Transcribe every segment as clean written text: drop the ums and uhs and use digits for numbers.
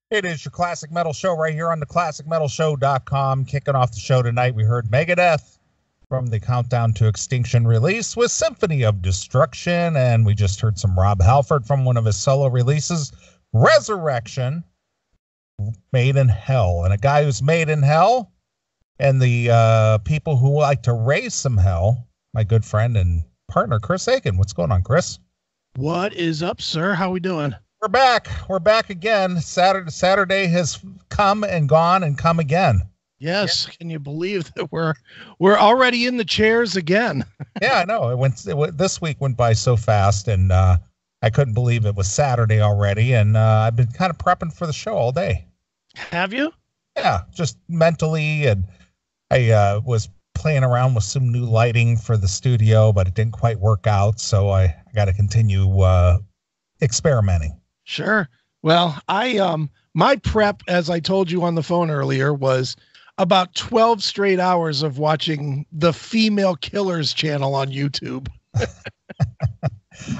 It is your Classic Metal Show right here on the ClassicMetalShow.com. Kicking off the show tonight, we heard Megadeth from the Countdown to Extinction release with Symphony of Destruction, and we just heard some Rob Halford from one of his solo releases, Resurrection, Made in Hell. And a guy who's made in hell, and the people who like to raise some hell, my good friend and partner, Chris Aiken. What's going on, Chris? What is up, sir? How we doing? We're back. We're back again. Saturday has come and gone and come again. Yes. Can you believe that we're already in the chairs again? Yeah, I know. This week went by so fast, and I couldn't believe it was Saturday already. And I've been kind of prepping for the show all day. Have you? Yeah, just mentally, and I was playing around with some new lighting for the studio, but it didn't quite work out, so I got to continue experimenting. Sure. Well, my prep, as I told you on the phone earlier, was about 12 straight hours of watching the Female Killers channel on YouTube.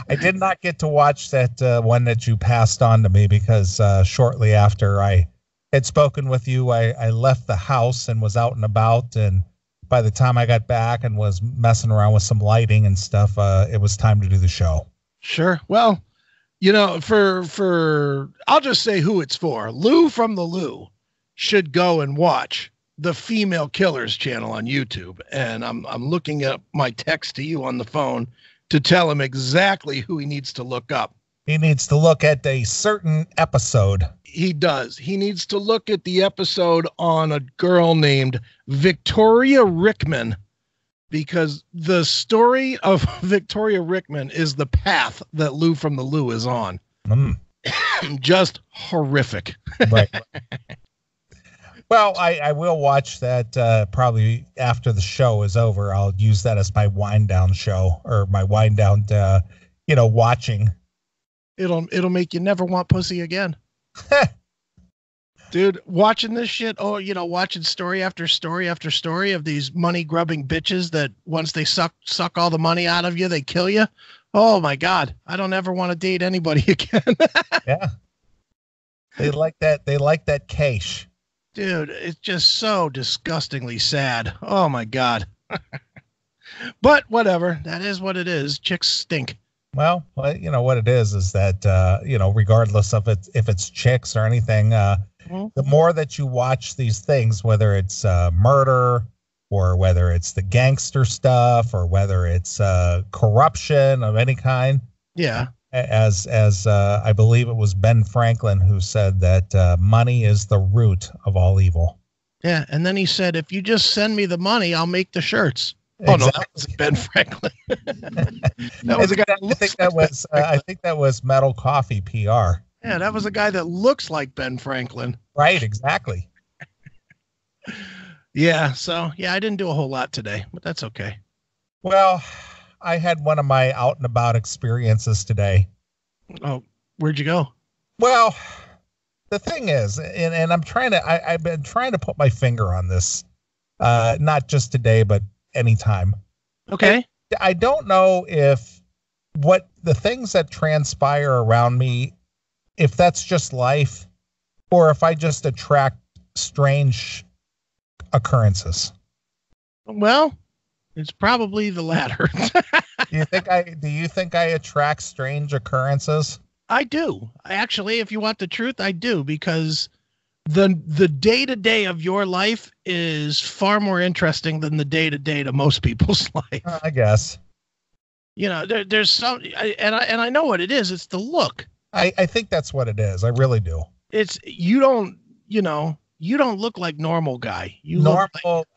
I did not get to watch that one that you passed on to me because shortly after I had spoken with you, I left the house and was out and about. And by the time I got back and was messing around with some lighting and stuff, it was time to do the show. Sure. Well, you know, I'll just say who it's for. Lou from the Lou should go and watch the Female Killers channel on YouTube. And I'm looking at my text to you on the phone to tell him exactly who he needs to look up. He needs to look at a certain episode. He does. He needs to look at the episode on a girl named Victoria Rickman, because the story of Victoria Rickman is the path that Lou from the Lou is on. Just horrific. Right. Well, I will watch that probably after the show is over. I'll use that as my wind down show, or my wind down, watching. It'll make you never want pussy again. Dude, watching this shit, watching story after story after story of these money grubbing bitches that once they suck all the money out of you, they kill you. Oh my God. I don't ever want to date anybody again. Yeah. They like that cash. Dude, it's just so disgustingly sad. Oh my God. But whatever. That is what it is. Chicks stink. Well, you know what it is that, regardless of if it's chicks or anything, the more that you watch these things, whether it's murder or whether it's the gangster stuff or whether it's corruption of any kind. Yeah. As I believe it was Ben Franklin who said that money is the root of all evil. Yeah. And then he said, if you just send me the money, I'll make the shirts. Exactly. Oh, no, that was Ben Franklin. That was a guy I think that was Metal Coffee PR. Yeah, that was a guy that looks like Ben Franklin. Right, exactly. Yeah, so, I didn't do a whole lot today, but that's okay. Well, I had one of my out and about experiences today. Oh, where'd you go? Well, the thing is, and I've been trying to put my finger on this, not just today, but anytime. Okay. I don't know if what the things that transpire around me, if that's just life or if I just attract strange occurrences. Well, it's probably the latter. Do you think I attract strange occurrences? I do. Actually, if you want the truth, I do, because the day-to-day of your life is far more interesting than the day-to-day to most people's life. I guess. You know, there's some, and I know what it is. It's the look. I think that's what it is. I really do. It's, you don't look like normal guy.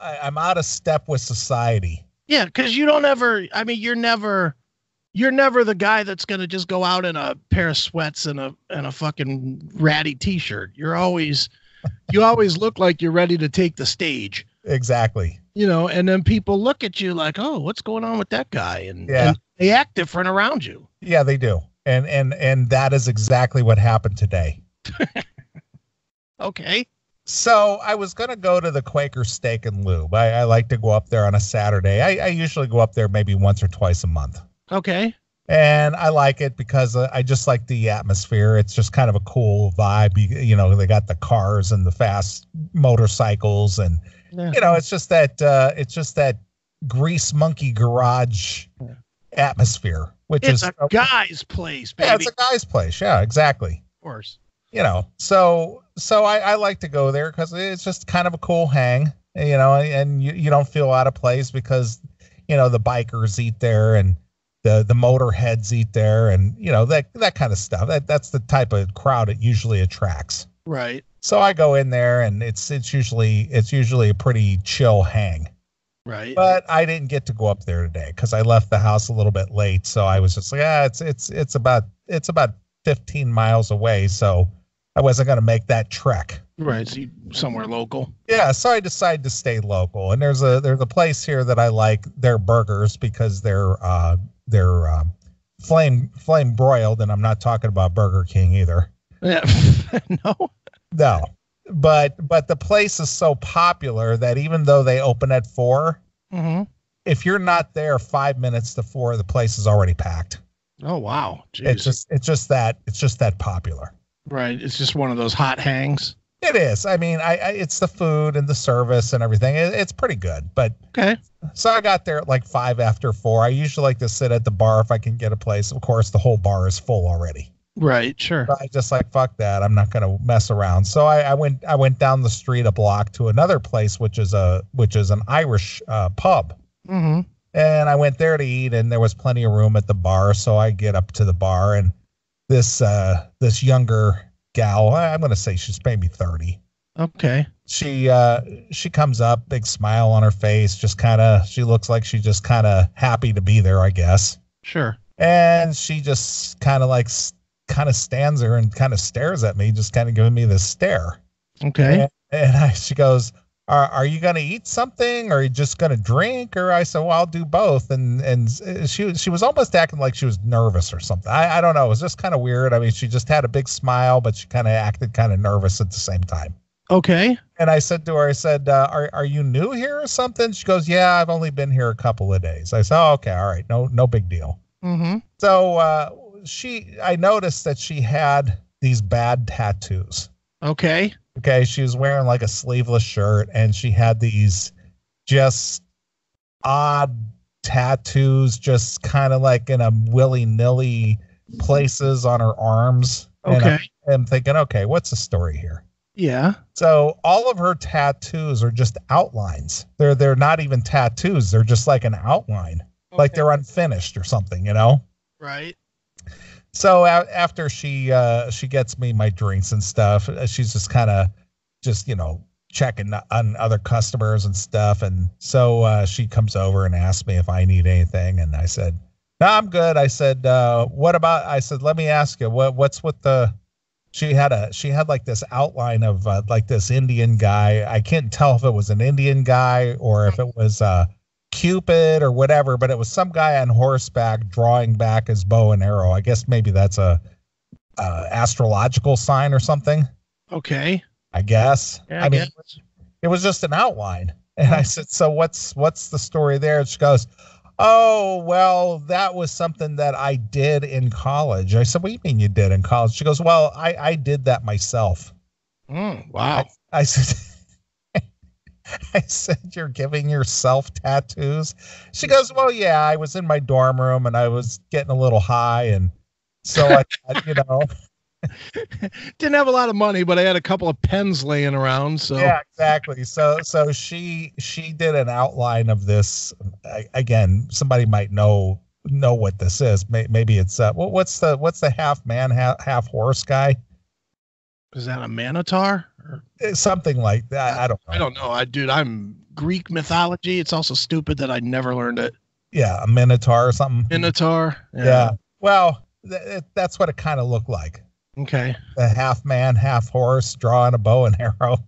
I'm out of step with society. Yeah. Cause you don't ever, I mean, you're never the guy that's going to just go out in a pair of sweats and a fucking ratty t-shirt. You always look like you're ready to take the stage. Exactly. You know, and then people look at you like, oh, what's going on with that guy? And they act different around you. Yeah, they do. And that is exactly what happened today. Okay. So I was going to go to the Quaker Steak and Lube. I like to go up there on a Saturday. I usually go up there maybe once or twice a month. Okay. And I like it because I just like the atmosphere. It's just kind of a cool vibe. They got the cars and the fast motorcycles, and it's just that grease monkey garage atmosphere, which it's is a guy's place, baby. Yeah, it's a guy's place. Yeah, exactly. Of course. So I like to go there because it's just kind of a cool hang, and you don't feel out of place because, the bikers eat there and the motorheads eat there, and that kind of stuff. That's the type of crowd it usually attracts. Right. So I go in there, and it's usually a pretty chill hang. Right. But I didn't get to go up there today because I left the house a little bit late. So I was just like, it's about 15 miles away. So I wasn't going to make that trek. Right. So somewhere local. Yeah. So I decided to stay local, and there's a place here that I like their burgers because they're flame broiled, and I'm not talking about Burger King either. Yeah. No. But the place is so popular that even though they open at 4, if you're not there 5 minutes to 4, the place is already packed. Oh wow! Jeez. It's just that popular. Right. It's just one of those hot hangs. It is. I mean, it's the food and the service and everything. It's pretty good. But okay. So I got there at like 5 after 4. I usually like to sit at the bar if I can get a place. Of course, the whole bar is full already. Right, sure. But I just like, fuck that. I'm not going to mess around. So I went down the street a block to another place, which is an Irish pub. Mm-hmm. And I went there to eat, and there was plenty of room at the bar. So I get up to the bar, and this younger gal, I'm going to say she's maybe 30. Okay. She comes up, big smile on her face, she looks like she's just kind of happy to be there, I guess. Sure. And she just kind of stands there and kind of stares at me, just kind of giving me this stare. Okay. And she goes, are you going to eat something, or are you just going to drink? Or I said, well, I'll do both. And she was almost acting like she was nervous or something. I don't know. It was just kind of weird. I mean, she just had a big smile, but she kind of acted kind of nervous at the same time. Okay. And I said to her, are you new here or something? She goes, yeah, I've only been here a couple of days. I said, oh, okay. All right. No big deal. Mm-hmm. So, I noticed that she had these bad tattoos. Okay. She was wearing like a sleeveless shirt, and she had these just odd tattoos, just kind of like in a willy-nilly places on her arms. Okay. And I'm thinking, okay, what's the story here? Yeah. So all of her tattoos are just outlines. They're not even tattoos. They're just like an outline, like they're unfinished or something, Right. So after she gets me my drinks and stuff, she's just kind of checking on other customers and stuff. And so she comes over and asks me if I need anything. And I said, no, I'm good. I said, let me ask you, what's with she had like this outline of like this Indian guy. I can't tell if it was an Indian guy or if it was Cupid or whatever, but it was some guy on horseback drawing back his bow and arrow. I guess maybe that's a astrological sign or something. Okay. I guess. Yeah, I mean, it was just an outline. And I said, so what's the story there? And she goes, oh, well, that was something that I did in college. I said, what do you mean you did in college? She goes, well, I did that myself. Wow. I said, I said, you're giving yourself tattoos? She goes, well, yeah, I was in my dorm room and I was getting a little high. And so I thought, didn't have a lot of money, but I had a couple of pens laying around. So yeah, exactly. So she did an outline of this. Again, somebody might know what this is. Maybe it's what's the half man, half horse guy? Is that a minotaur? Or something like that? I don't know. I don't know. I'm Greek mythology. It's also stupid that I never learned it. Yeah, a minotaur or something. Minotaur. Yeah. Well, that's what it kind of looked like. Okay. The half man, half horse, drawing a bow and arrow.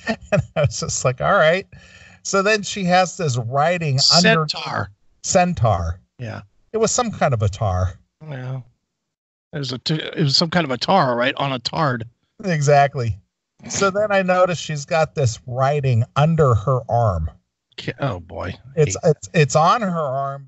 And I was just like, all right. So then she has this writing under centaur. Yeah. It was some kind of a tar. Yeah. It was some kind of a tar, right? On a tard. Exactly. So then I noticed she's got this writing under her arm. Oh boy. It's on her arm.